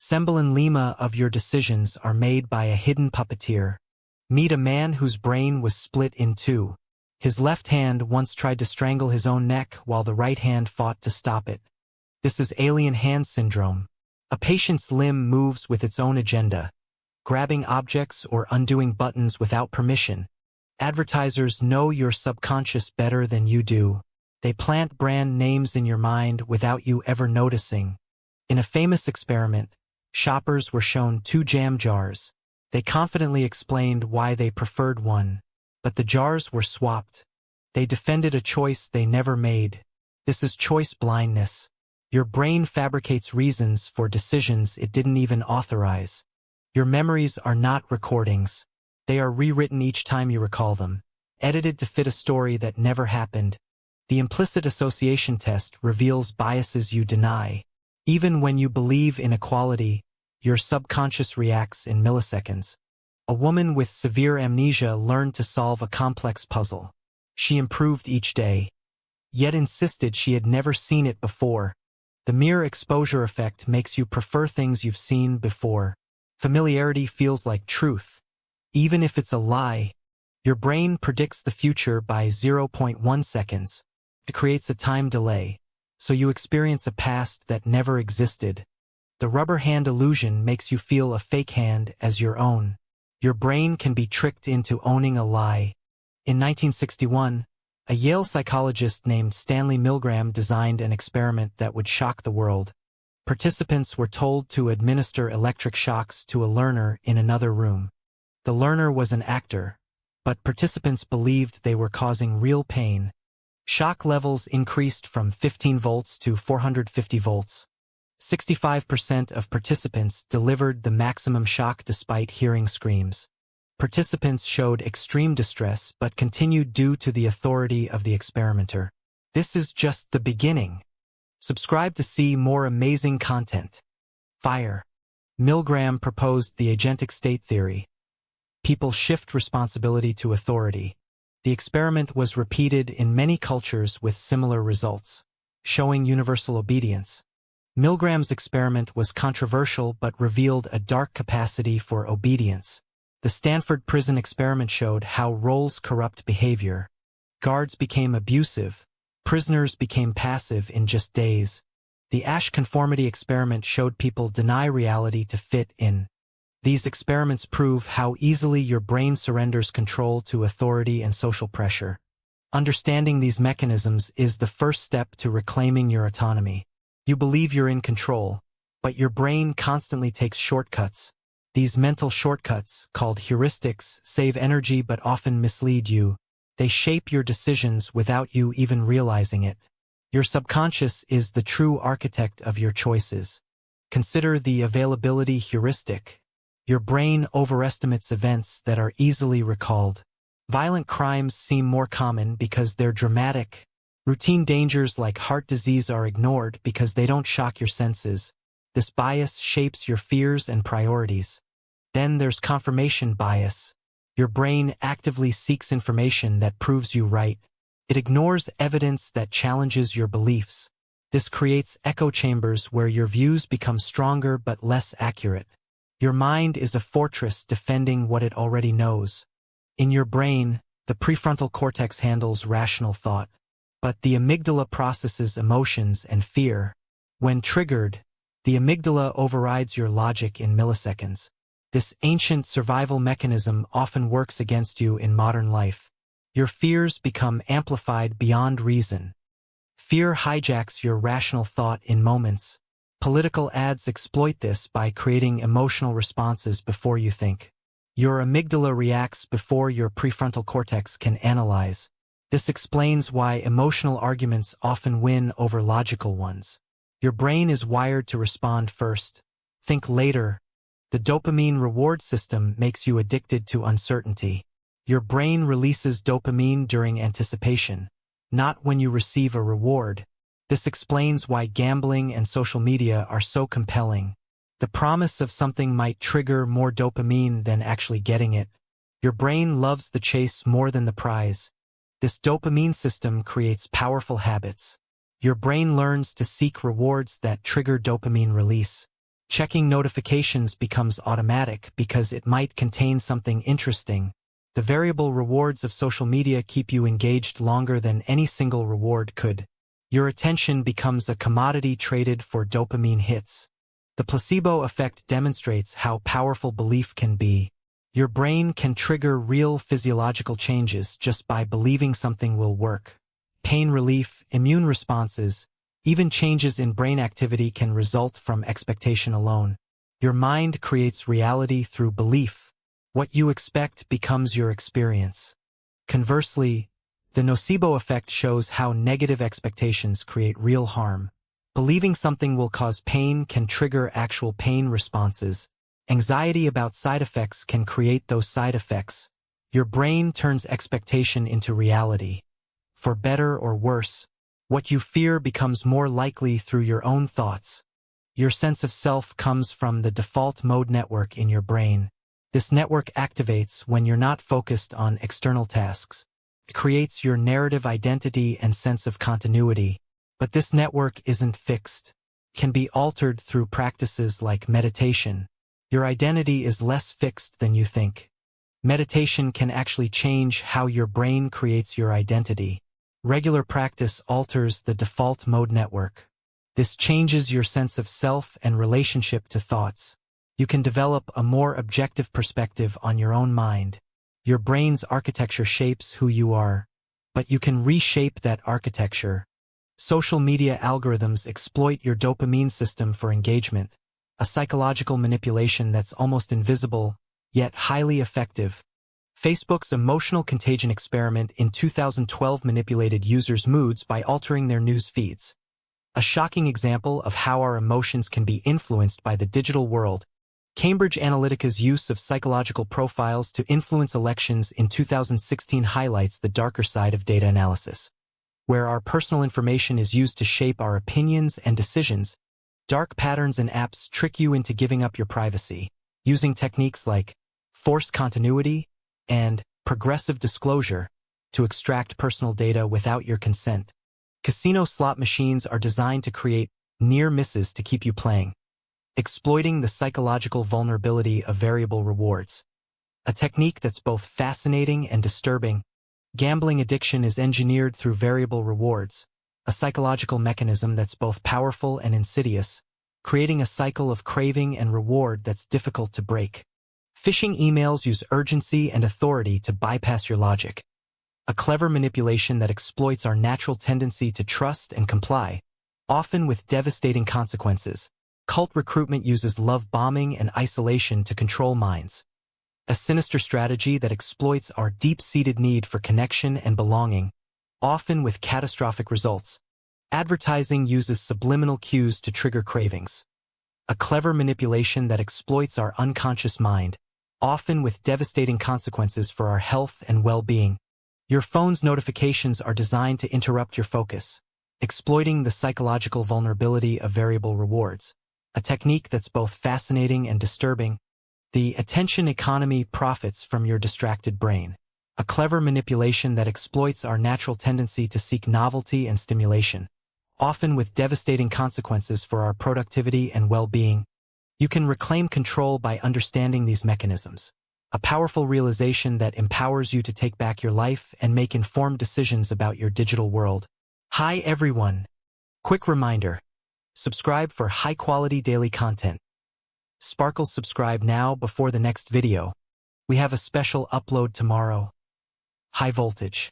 Semblin Lima of your decisions are made by a hidden puppeteer. Meet a man whose brain was split in two. His left hand once tried to strangle his own neck while the right hand fought to stop it. This is alien hand syndrome. A patient's limb moves with its own agenda, grabbing objects or undoing buttons without permission. Advertisers know your subconscious better than you do. They plant brand names in your mind without you ever noticing. In a famous experiment, shoppers were shown two jam jars. They confidently explained why they preferred one, but the jars were swapped. They defended a choice they never made. This is choice blindness. Your brain fabricates reasons for decisions it didn't even authorize. Your memories are not recordings. They are rewritten each time you recall them, edited to fit a story that never happened. The implicit association test reveals biases you deny. Even when you believe in equality, your subconscious reacts in milliseconds. A woman with severe amnesia learned to solve a complex puzzle. She improved each day, yet insisted she had never seen it before. The mere exposure effect makes you prefer things you've seen before. Familiarity feels like truth. Even if it's a lie, your brain predicts the future by 0.1 seconds. It creates a time delay, so you experience a past that never existed. The rubber hand illusion makes you feel a fake hand as your own. Your brain can be tricked into owning a lie. In 1961, a Yale psychologist named Stanley Milgram designed an experiment that would shock the world. Participants were told to administer electric shocks to a learner in another room. The learner was an actor, but participants believed they were causing real pain. Shock levels increased from 15 volts to 450 volts. 65% of participants delivered the maximum shock despite hearing screams. Participants showed extreme distress but continued due to the authority of the experimenter. This is just the beginning. Subscribe to see more amazing content. Fire. Milgram proposed the agentic state theory. People shift responsibility to authority. The experiment was repeated in many cultures with similar results, showing universal obedience. Milgram's experiment was controversial but revealed a dark capacity for obedience. The Stanford prison experiment showed how roles corrupt behavior. Guards became abusive. Prisoners became passive in just days. The Asch conformity experiment showed people deny reality to fit in. These experiments prove how easily your brain surrenders control to authority and social pressure. Understanding these mechanisms is the first step to reclaiming your autonomy. You believe you're in control, but your brain constantly takes shortcuts. These mental shortcuts, called heuristics, save energy but often mislead you. They shape your decisions without you even realizing it. Your subconscious is the true architect of your choices. Consider the availability heuristic. Your brain overestimates events that are easily recalled. Violent crimes seem more common because they're dramatic. Routine dangers like heart disease are ignored because they don't shock your senses. This bias shapes your fears and priorities. Then there's confirmation bias. Your brain actively seeks information that proves you right. It ignores evidence that challenges your beliefs. This creates echo chambers where your views become stronger but less accurate. Your mind is a fortress defending what it already knows. In your brain, the prefrontal cortex handles rational thought, but the amygdala processes emotions and fear. When triggered, the amygdala overrides your logic in milliseconds. This ancient survival mechanism often works against you in modern life. Your fears become amplified beyond reason. Fear hijacks your rational thought in moments. Political ads exploit this by creating emotional responses before you think. Your amygdala reacts before your prefrontal cortex can analyze. This explains why emotional arguments often win over logical ones. Your brain is wired to respond first. Think later. The dopamine reward system makes you addicted to uncertainty. Your brain releases dopamine during anticipation, not when you receive a reward. This explains why gambling and social media are so compelling. The promise of something might trigger more dopamine than actually getting it. Your brain loves the chase more than the prize. This dopamine system creates powerful habits. Your brain learns to seek rewards that trigger dopamine release. Checking notifications becomes automatic because it might contain something interesting. The variable rewards of social media keep you engaged longer than any single reward could. Your attention becomes a commodity traded for dopamine hits. The placebo effect demonstrates how powerful belief can be. Your brain can trigger real physiological changes just by believing something will work. Pain relief, immune responses, even changes in brain activity can result from expectation alone. Your mind creates reality through belief. What you expect becomes your experience. Conversely, the nocebo effect shows how negative expectations create real harm. Believing something will cause pain can trigger actual pain responses. Anxiety about side effects can create those side effects. Your brain turns expectation into reality. For better or worse, what you fear becomes more likely through your own thoughts. Your sense of self comes from the default mode network in your brain. This network activates when you're not focused on external tasks. It creates your narrative identity and sense of continuity. But this network isn't fixed. It can be altered through practices like meditation. Your identity is less fixed than you think. Meditation can actually change how your brain creates your identity. Regular practice alters the default mode network. This changes your sense of self and relationship to thoughts. You can develop a more objective perspective on your own mind. Your brain's architecture shapes who you are, but you can reshape that architecture. Social media algorithms exploit your dopamine system for engagement, a psychological manipulation that's almost invisible, yet highly effective. Facebook's emotional contagion experiment in 2012 manipulated users' moods by altering their news feeds. A shocking example of how our emotions can be influenced by the digital world. Cambridge Analytica's use of psychological profiles to influence elections in 2016 highlights the darker side of data analysis. Where our personal information is used to shape our opinions and decisions, dark patterns and apps trick you into giving up your privacy, using techniques like forced continuity and progressive disclosure to extract personal data without your consent. Casino slot machines are designed to create near misses to keep you playing, exploiting the psychological vulnerability of variable rewards. A technique that's both fascinating and disturbing. Gambling addiction is engineered through variable rewards, a psychological mechanism that's both powerful and insidious, creating a cycle of craving and reward that's difficult to break. Phishing emails use urgency and authority to bypass your logic, a clever manipulation that exploits our natural tendency to trust and comply, often with devastating consequences. Cult recruitment uses love bombing and isolation to control minds, a sinister strategy that exploits our deep-seated need for connection and belonging, often with catastrophic results. Advertising uses subliminal cues to trigger cravings, a clever manipulation that exploits our unconscious mind, often with devastating consequences for our health and well-being. Your phone's notifications are designed to interrupt your focus, exploiting the psychological vulnerability of variable rewards, a technique that's both fascinating and disturbing. The attention economy profits from your distracted brain, a clever manipulation that exploits our natural tendency to seek novelty and stimulation, often with devastating consequences for our productivity and well-being. You can reclaim control by understanding these mechanisms, a powerful realization that empowers you to take back your life and make informed decisions about your digital world. Hi everyone! Quick reminder, subscribe for high-quality daily content. Sparkle subscribe now before the next video. We have a special upload tomorrow. High voltage.